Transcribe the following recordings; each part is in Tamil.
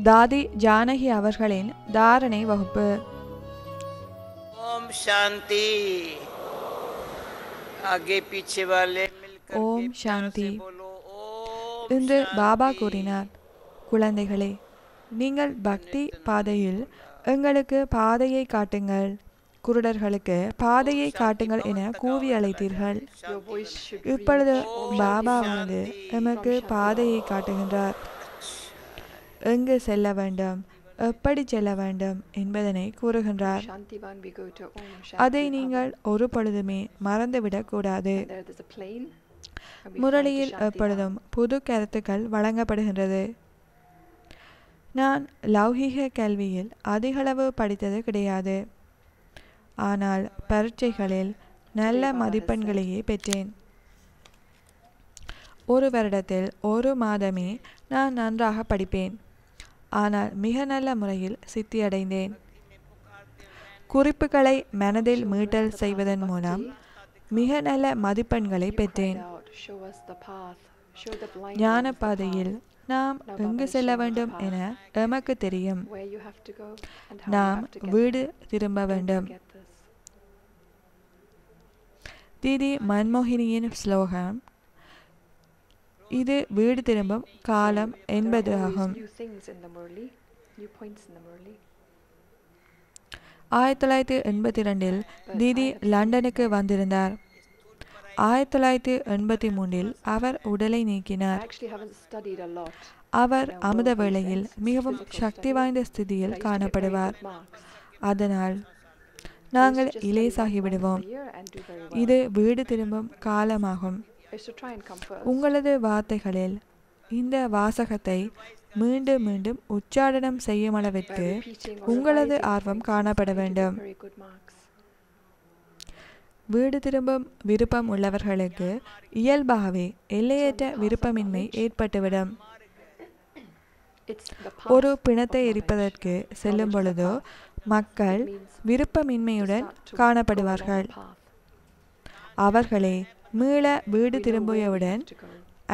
தாதி ஜானகி அவர்களின் தாரணை வகுப்பு. ஓம் சாந்தி. ஆगे पीछे वाले मिलकर ஓம் சாந்தி. இன்று பாபா கூறினார், குழந்தைகளே, நீங்கள் பக்தி பாதையில் எங்களுக்கு பாதையை காட்டுங்கள், குருடர்களுக்கு பாதையை காட்டுங்கள் என கூவி அழைத்தீர்கள். இப்பொழுது பாபா வந்து எமக்கு பாதையை காட்டுகின்றார். எங்கு செல்ல வேண்டும், எப்படி செல்ல வேண்டும் என்பதனை கூறுகின்றார். அதை நீங்கள் ஒரு பொழுதுமே மறந்துவிடக் கூடாது. முரளியில் எப்பொழுதும் புது கருத்துக்கள் வழங்கப்படுகின்றது. நான் லௌகீக கல்வியில் அதிகளவு படித்தது கிடையாது. ஆனால் பரீட்சைகளில் நல்ல மதிப்பெண்களையே பெற்றேன். ஒரு வருடத்தில் ஒரு மாதமே நான் நன்றாக படிப்பேன். ஆனால் மிக நல்ல முறையில் சித்தியடைந்தேன். குறிப்புகளை மனதில் மீட்டல் செய்வதன் மூலம் மிக நல்ல மதிப்பெண்களை பெற்றேன். ஞான பாதையில் நாம் எங்கு செல்ல வேண்டும் என எமக்கு தெரியும். நாம் வீடு திரும்ப வேண்டும். தீதி மன்மோகினியின் ஸ்லோகம் இது வீடு திரும்பும் காலம் என்பது ஆகும். 1982 தீதி லண்டனுக்கு வந்திருந்தார். 1983 அவர் உடலை நீக்கினார். அவர் அமுத வேளையில் மிகவும் சக்தி வாய்ந்த ஸ்திதியில் காணப்படுவார். அதனால் நாங்கள் இலேசாகிவிடுவோம். இது வீடு திரும்பும் காலமாகும். உங்களது வார்த்தைகளில் இந்த வாசகத்தை மீண்டும் மீண்டும் உச்சாரணம் செய்யும் அளவிற்கு உங்களது ஆர்வம் காணப்பட வேண்டும். வீடு திரும்பும் விருப்பம் உள்ளவர்களுக்கு இயல்பாகவே எல்லையற்ற விருப்பமின்மை ஏற்பட்டுவிடும். ஒரு பிணத்தை எரிப்பதற்கு செல்லும் பொழுதோ மக்கள் விருப்பமின்மையுடன் காணப்படுவார்கள். அவர்களே மீள வீடு திரும்பியவுடன்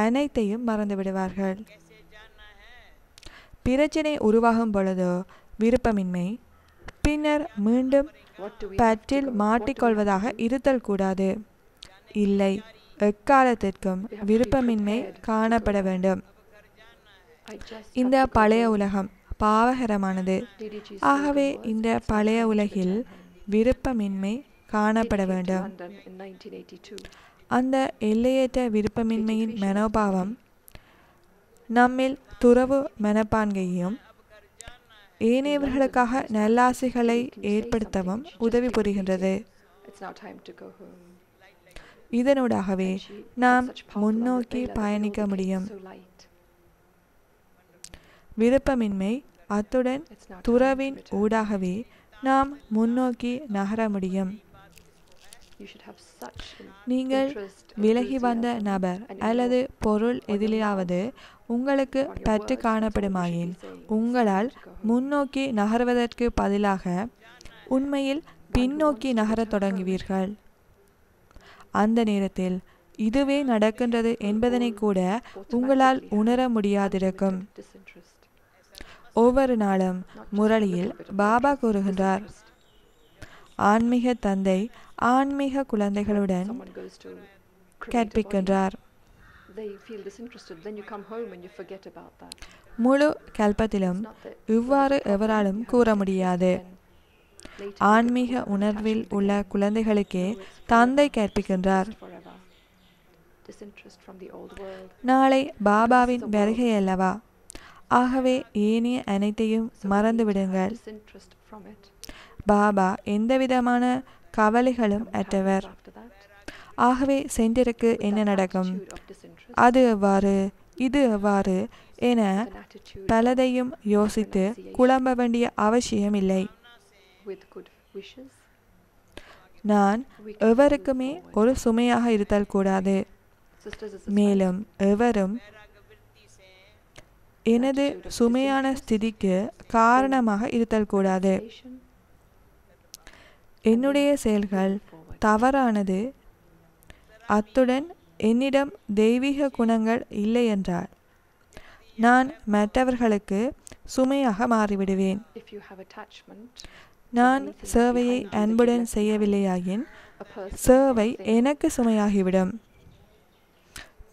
அனைத்தையும் மறந்துவிடுவார்கள். பிரச்சனை உருவாகும் பொழுதோ விருப்பமின்மை, பின்னர் மீண்டும் பற்றில் மாட்டிக்கொள்வதாக இருத்தல் கூடாது. இல்லை, எக்காலத்திற்கும் விருப்பமின்மை காணப்பட வேண்டும். இந்த பழைய உலகம் பாவகரமானது. ஆகவே இந்த பழைய உலகில் விருப்பமின்மை காணப்பட வேண்டும். அந்த எல்லையற்ற விருப்பமின்மையின் மனோபாவம் நம்மில் துறவு மனப்பான்கையும் ஏனையவர்களுக்காக நல்லாசைகளை ஏற்படுத்தவும் உதவி புரிகின்றது. இதனூடாகவே நாம் முன்னோக்கி பயணிக்க முடியும். விருப்பமின்மை அத்துடன் துறவின் ஊடாகவே நாம் முன்னோக்கி நகர முடியும். நீங்கள் விலகி வந்த நபர் அல்லது பொருள் எதிலாவது உங்களுக்கு பற்று காணப்படுமாயின் உங்களால் முன்னோக்கி நகர்வதற்கு பதிலாக உண்மையில் பின்னோக்கி நகரத் தொடங்குவீர்கள். அந்த நேரத்தில் இதுவே நடக்கின்றது என்பதனை கூட உங்களால் உணர முடியாதிருக்கும். ஒவ்வொரு நாளும் முரளியில் பாபா கூறுகின்றார், ஆன்மீக தந்தை ஆன்மீக குழந்தைகளுடன் கற்பிக்கின்றார். முழு கல்பத்திலும் இவ்வாறு எவராலும் கூற முடியாது. ஆன்மீக உணர்வில் உள்ள குழந்தைகளுக்கே தந்தை கற்பிக்கின்றார். நாளை பாபாவின் வருகை அல்லவா? ஆகவே ஏனைய அனைத்தையும் மறந்துவிடுங்கள். பாபா எந்தவிதமான கவலைகளும் அற்றவர். ஆகவே சென்றிருக்கு என்ன நடக்கும், அது எவ்வாறு, இது எவ்வாறு என பலதையும் யோசித்து குழம்ப வேண்டிய அவசியமில்லை. நான் எவருக்குமே ஒரு சுமையாக இருத்தல் கூடாது. மேலும் எவரும் எனது சுமையான ஸ்திதிக்கு காரணமாக இருத்தல் கூடாது. என்னுடைய செயல்கள் தவறானது, அத்துடன் என்னிடம் தெய்வீக குணங்கள் இல்லை என்றால் நான் மற்றவர்களுக்கு சுமையாக மாறிவிடுவேன். If you have attachment நான் சேவையை அன்புடன் செய்யவில்லையாயின் சேவை எனக்கு சுமையாகிவிடும்.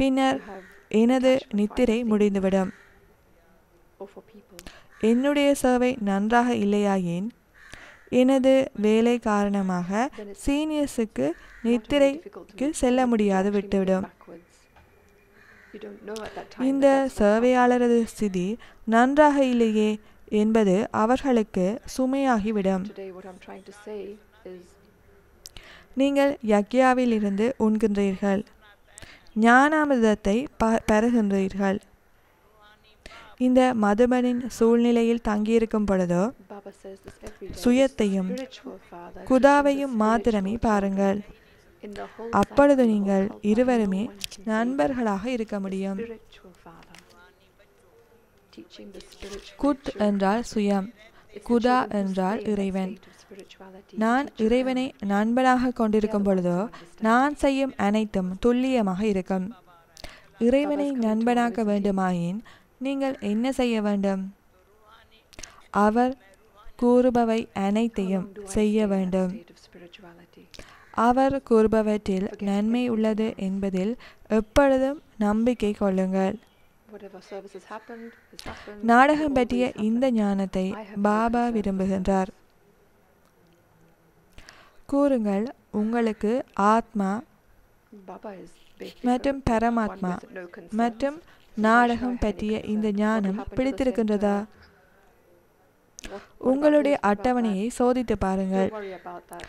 பின்னர் எனது நித்திரை முடிந்துவிடும். or for people, என்னுடைய சேவை நன்றாக இல்லையாயின் எனது வேலை காரணமாக சீனியர்ஸுக்கு நித்திரைக்கு செல்ல முடியாது விட்டுவிடும். you don't know at that time இந்த சேவையாளரது ஸ்திதி நன்றாக இல்லையே என்பது அவர்களுக்கு சுமையாகிவிடும். today what I'm trying to say is நீங்கள் யக்யாவில் இருந்து உண்கின்றீர்கள், ஞானாமிர்தத்தை பெறுகின்றீர்கள். இந்த மதுபனின் சூழ்நிலையில் தங்கியிருக்கும் பொழுதோ Baba says this every day. சுயத்தையும் Spiritual father, குதாவையும் மாத்திரமே பாருங்கள். in the whole அப்பொழுது cycle நீங்கள் of இருவருமே no one can say நண்பர்களாக இருக்க the முடியும். spiritual father teaching the spiritual குத் children. என்றால் சுயம், It's the Khuda children who என்றால் stay in that இறைவன். state of spirituality. நான் Teach them. இறைவனை நண்பனாக கொண்டிருக்கும் பொழுதோ நான் செய்யும் அனைத்தும் துல்லியமாக இருக்கும். இறைவனை நண்பனாக்க வேண்டுமாயின் நீங்கள் என்ன செய்ய வேண்டும்? அவர் கூறுபவை அனைத்தையும் How long do I செய்ய stay in that வேண்டும். state of spirituality? அவர் கூறுபவற்றில் நன்மை உள்ளது என்பதில் எப்பொழுதும் நம்பிக்கை கொள்ளுங்கள். Whatever services happened has happened. நாடகம் will பற்றிய always இந்த happen. ஞானத்தை I have பாபா no விரும்புகின்றார். கூறுங்கள், உங்களுக்கு ஆத்மா Baba is basically மற்றும் one பரமாத்மா with no concerns. மற்றும் So why should I நாடகம் have any பற்றிய concern? இந்த What will ஞானம் happen to the பிடித்திருக்கின்றதா? center? What உங்களுடைய about this? What about அட்டவணையை சோதித்து that? பாருங்கள். Don't worry about that.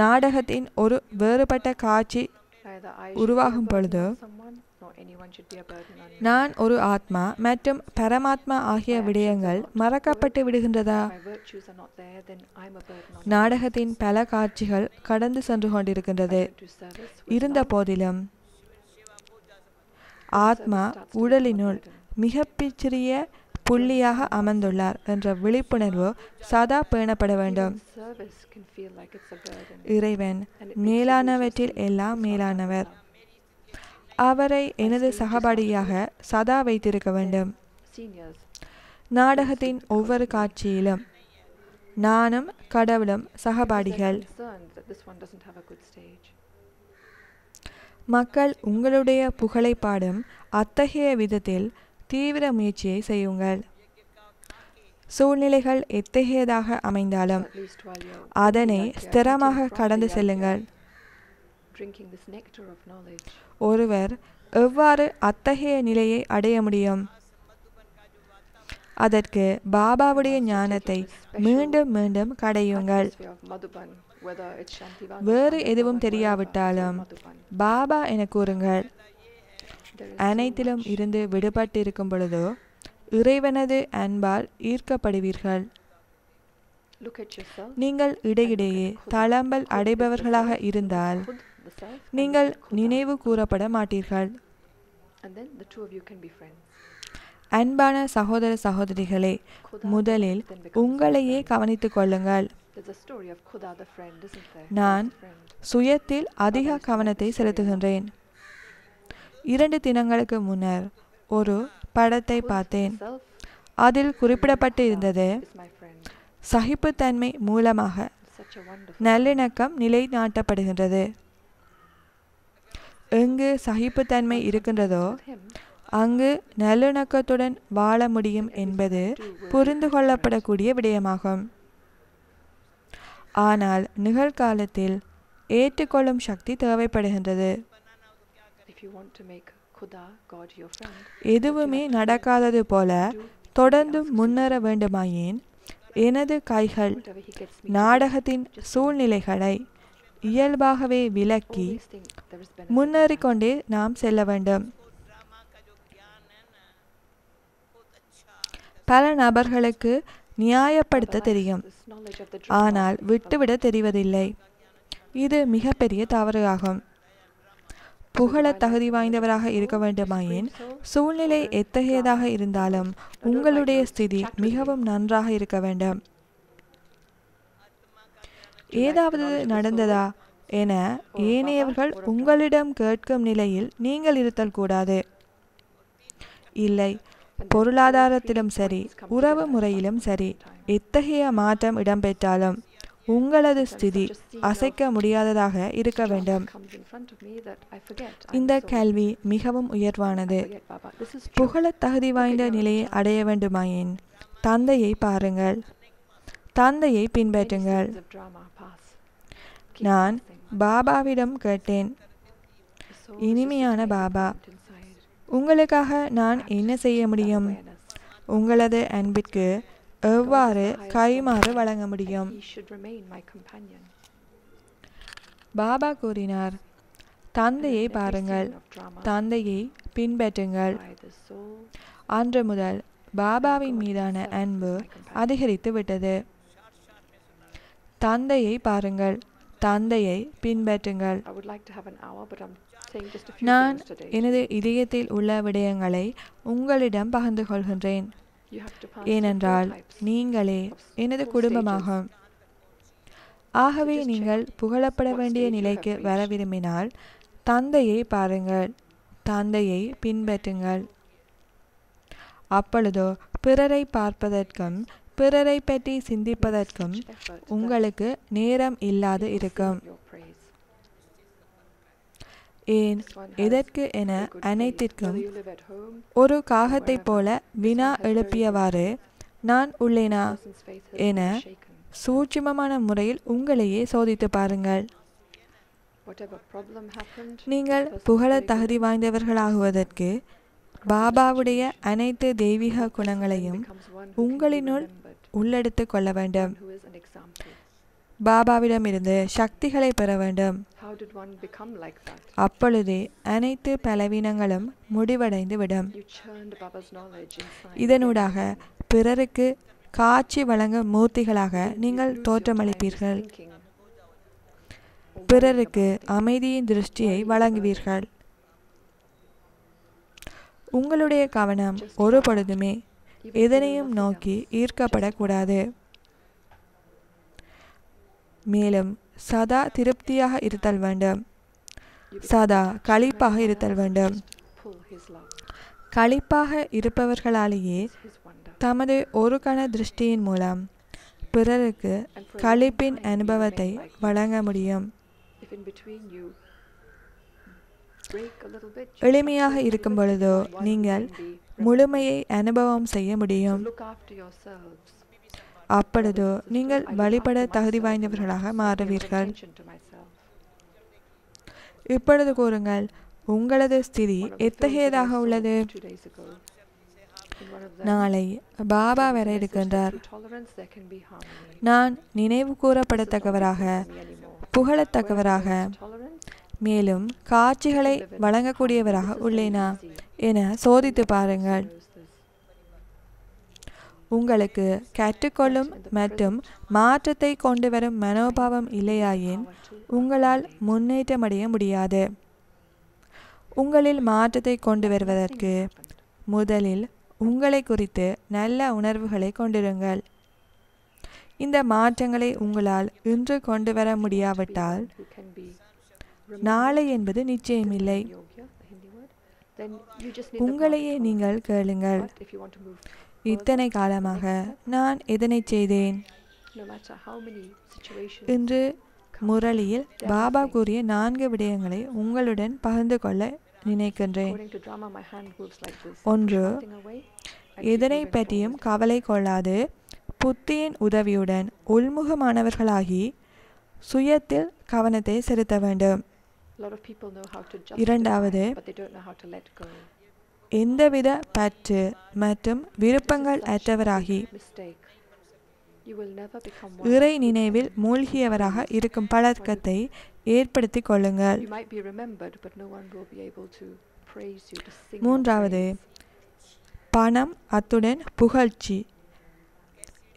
நாடகத்தின் ஒரு வேறுபட்ட காட்சி Neither I should be a உருவாகும் burden பொழுது on someone, nor anyone should be a burden on me. நான் ஒரு ஆத்மா மற்றும் பரமாத்மா ஆகிய விடயங்கள் மறக்கப்பட்டு விடுகின்றதா? My virtues are not there, then I'm a burden on நாடகத்தின் பல காட்சிகள் கடந்து சென்று கொண்டிருக்கின்றது. I don't do service with இருந்த love. போதிலும் Then ஆத்மா service starts to become a உடலினுள் burden. மிகச்சிறிய புள்ளியாக அமர்ந்துள்ளார் என்ற விழிப்புணர்வு சதா பேணப்பட வேண்டும். Even service can feel like it's a burden. இறைவன் And it makes you மேலானவற்றில் lose your எல்லாம் sleep. மேலானவர். அவரை எனது சகபாடியாக சதா வைத்திருக்க வேண்டும். Seniors, நாடகத்தின் ஒவ்வொரு காட்சியிலும் நானும் கடவுளும் because சகபாடிகள். they're concerned that this one doesn't have a good stage. மக்கள் உங்களுடைய புகழை பாடும் அத்தகைய விதத்தில் தீவிர முயற்சியை செய்யுங்கள். சூழ்நிலைகள் எத்தகையதாக அமைந்தாலும் At least while you're அதனை walking out there, ஸ்திரமாக eating from கடந்து the செல்லுங்கள். yajna, drinking this nectar of knowledge. ஒருவர் எவ்வாறு அத்தகைய நிலையை அடைய முடியும்? அதற்கு பாபாவுடைய ஞானத்தை மீண்டும் மீண்டும் கடையுங்கள். Atmosphere of Madhuban, whether it's Shantivana, வேறு Madhuban, எதுவும் wherever, தெரியாவிட்டாலும் it's all Madhuban. Baba என கூறுங்கள். There is so அனைத்திலும் much. இருந்து விடுபட்டு இருக்கும் பொழுதோ இறைவனது அன்பால் ஈர்க்கப்படுவீர்கள். Look at yourself. நீங்கள் இடையிடையே தளம்பல் அடைபவர்களாக இருந்தால் Khud, the self, and நீங்கள் look at Khuda. நினைவு கூறப்பட மாட்டீர்கள். And then the two of you can be friends. அன்பான சகோதர சகோதரிகளே, Khuda முதலில் then becomes your உங்களையே friend. கவனித்துக் கொள்ளுங்கள். There's a story of Khuda the friend, isn't there? நான் Khuda's friend. சுயத்தில் அதிக கவனத்தை செலுத்துகின்றேன். 2 தினங்களுக்கு முன்னர் ஒரு படத்தை Khud, பார்த்தேன். the self, அதில் குறிப்பிடப்பட்டு இருந்தது, is my friend. சகிப்புத்தன்மை மூலமாக Such a wonderful நல்லிணக்கம் நிலைநாட்டப்படுகின்றது. எங்கு சகிப்புத்தன்மை இருக்கின்றதோ with him. அங்கு நல்லிணக்கத்துடன் வாழ முடியும் என்பது புரிந்து கொள்ளப்படக்கூடிய விடயமாகும். ஆனால் நிகழ்காலத்தில் ஏற்றுக்கொள்ளும் சக்தி தேவைப்படுகின்றது. If you want to make Khuda, God, your friend, எதுவுமே நடக்காதது போல தொடர்ந்து முன்னேற வேண்டுமாயின் எனது கைகள் whatever he gets me to do, நாடகத்தின் சூழ்நிலைகளை இயல்பாகவே விலக்கி always think there is benefit in முன்னேறிக்கொண்டே நாம் செல்ல வேண்டும். பல நபர்களுக்கு that. நியாயப்படுத்த Baba தெரியும், has this knowledge of the ஆனால் drawback விட்டுவிட of தெரிவதில்லை. இது மிகப்பெரிய தவறு ஆகும். புகழ தகுதி வாய்ந்தவராக இருக்க வேண்டுமாயின் சூழ்நிலை எத்தகையதாக இருந்தாலும் உங்களுடைய ஸ்திதி மிகவும் நன்றாக இருக்க வேண்டும். ஏதாவது நடந்ததா என ஏனையவர்கள் உங்களிடம் கேட்கும் நிலையில் நீங்கள் இருத்தல் கூடாது. இல்லை, பொருளாதாரத்திலும் சரி, உறவு முறையிலும் சரி, எத்தகைய மாற்றம் இடம்பெற்றாலும் உங்களது ஸ்திதி அசைக்க முடியாததாக இருக்க வேண்டும். இந்த கல்வி மிகவும் உயர்வானது. புகழ தகுதி வாய்ந்த நிலையை அடைய வேண்டுமாயின் தந்தையை பாருங்கள், தந்தையை பின்பற்றுங்கள். நான் பாபாவிடம் கேட்டேன், இனிமையான பாபா, உங்களுக்காக நான் என்ன செய்ய முடியும்? உங்களது அன்பிற்கு எவ்வாறு கைமாறு வழங்க முடியும்? பாபா கூறினார், தந்தையை பாருங்கள், தந்தையை பின்பற்றுங்கள். அன்று முதல் பாபாவின் மீதான அன்பு அதிகரித்து விட்டது. தந்தையை பாருங்கள், தந்தையை பின்பற்றுங்கள். நான் எனது இதயத்தில் உள்ள விடயங்களை உங்களிடம் பகிர்ந்து கொள்கின்றேன், ஏனென்றால் நீங்களே எனது குடும்பமாகும். ஆகவே நீங்கள் புகழப்பட வேண்டிய நிலைக்கு வர விரும்பினால் தந்தையை பாருங்கள், தந்தையை பின்பற்றுங்கள். அப்பொழுதோ பிறரை பார்ப்பதற்கும் பிறரை பற்றி சிந்திப்பதற்கும் உங்களுக்கு நேரம் இல்லாது இருக்கும். ஏன், எதற்கு என அனைத்திற்கும் ஒரு காகத்தை போல வினா எழுப்பியவாறு நான் உள்ளேனா என சூட்சுமமான முறையில் உங்களையே சோதித்து பாருங்கள். நீங்கள் புகழ தகுதி வாய்ந்தவர்களாகுவதற்கு பாபாவுடைய அனைத்து தெய்வீக குணங்களையும் உங்களினுள் உள்ளெடுத்து கொள்ள வேண்டும். பாபாவிடமிருந்து சக்திகளை பெற வேண்டும். அப்பொழுதே அனைத்து பலவீனங்களும் முடிவடைந்து விடும். இதனூடாக பிறருக்கு காட்சி வழங்கும் மூர்த்திகளாக நீங்கள் தோற்றமளிப்பீர்கள். பிறருக்கு அமைதியின் திருஷ்டியை வழங்குவீர்கள். உங்களுடைய கவனம் ஒரு பொழுதுமே எதனையும் நோக்கி ஈர்க்கப்படக்கூடாது. மேலும் சதா திருப்தியாக இருத்தல் வேண்டும், சதா களிப்பாக இருத்தல் வேண்டும். களிப்பாக இருப்பவர்களாலேயே தமது ஒரு கண திருஷ்டியின் மூலம் பிறருக்கு களிப்பின் அனுபவத்தை வழங்க முடியும். எளிமையாக இருக்கும் பொழுதோ நீங்கள் முழுமையை அனுபவம் செய்ய முடியும். அப்பொழுதோ நீங்கள் வழிபட தகுதி வாய்ந்தவர்களாக மாறுவீர்கள். இப்பொழுது கூறுங்கள், உங்களது ஸ்திதி எத்தகையதாக உள்ளது? நாளை பாபா வர இருக்கின்றார். நான் நினைவு கூறப்படத்தக்கவராக, புகழத்தக்கவராக, மேலும் காட்சிகளை வழங்கக்கூடியவராக உள்ளேனா என சோதித்து பாருங்கள். உங்களுக்கு கற்றுக்கொள்ளும் மற்றும் மாற்றத்தை கொண்டு வரும் மனோபாவம் இல்லையாயின் உங்களால் முன்னேற்றமடைய முடியாது. உங்களில் மாற்றத்தை கொண்டு வருவதற்கு முதலில் உங்களை குறித்து நல்ல உணர்வுகளை கொண்டிருங்கள். இந்த மாற்றங்களை உங்களால் இன்று கொண்டு வர முடியாவிட்டால் நாளை என்பது நிச்சயமில்லை. உங்களையே நீங்கள் கேளுங்கள், இத்தனை காலமாக நான் எதனை செய்தேன்? இன்று முரளியில் பாபா கூறிய 4 விடயங்களை உங்களுடன் பகிர்ந்து கொள்ள நினைக்கின்றேன். 1. எதனை பற்றியும் கவலை கொள்ளாது புத்தியின் உதவியுடன் உள்முகமானவர்களாகி சுயத்தில் கவனத்தை செலுத்த வேண்டும். 2. எந்தவித பற்று மற்றும் விருப்பங்கள் அற்றவராகி இறை நினைவில் மூழ்கியவராக இருக்கும் பழக்கத்தை ஏற்படுத்திக் கொள்ளுங்கள். 3. பணம் அத்துடன் புகழ்ச்சி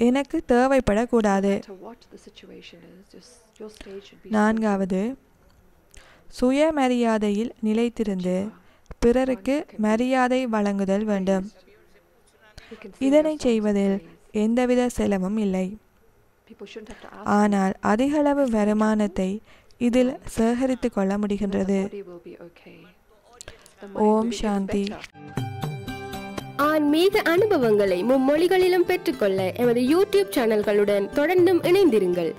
எனக்கு தேவைப்படக்கூடாது. 4. சுயமரியாதையில் நிலைத்திருந்து பிறருக்கு மரியாதை வழங்குதல் வேண்டும். இதனை செய்வதில் எந்தவித செலவும் இல்லை. ஆனால் அதிகளவு வருமானத்தை இதில் சேகரித்து கொள்ள முடிகின்றது. ஓம் சாந்தி. ஆன்மீக அனுபவங்களை மும்மொழிகளிலும் பெற்றுக்கொள்ள எமது யூடியூப் சேனல்களுடன் தொடர்ந்தும் இணைந்திருங்கள்.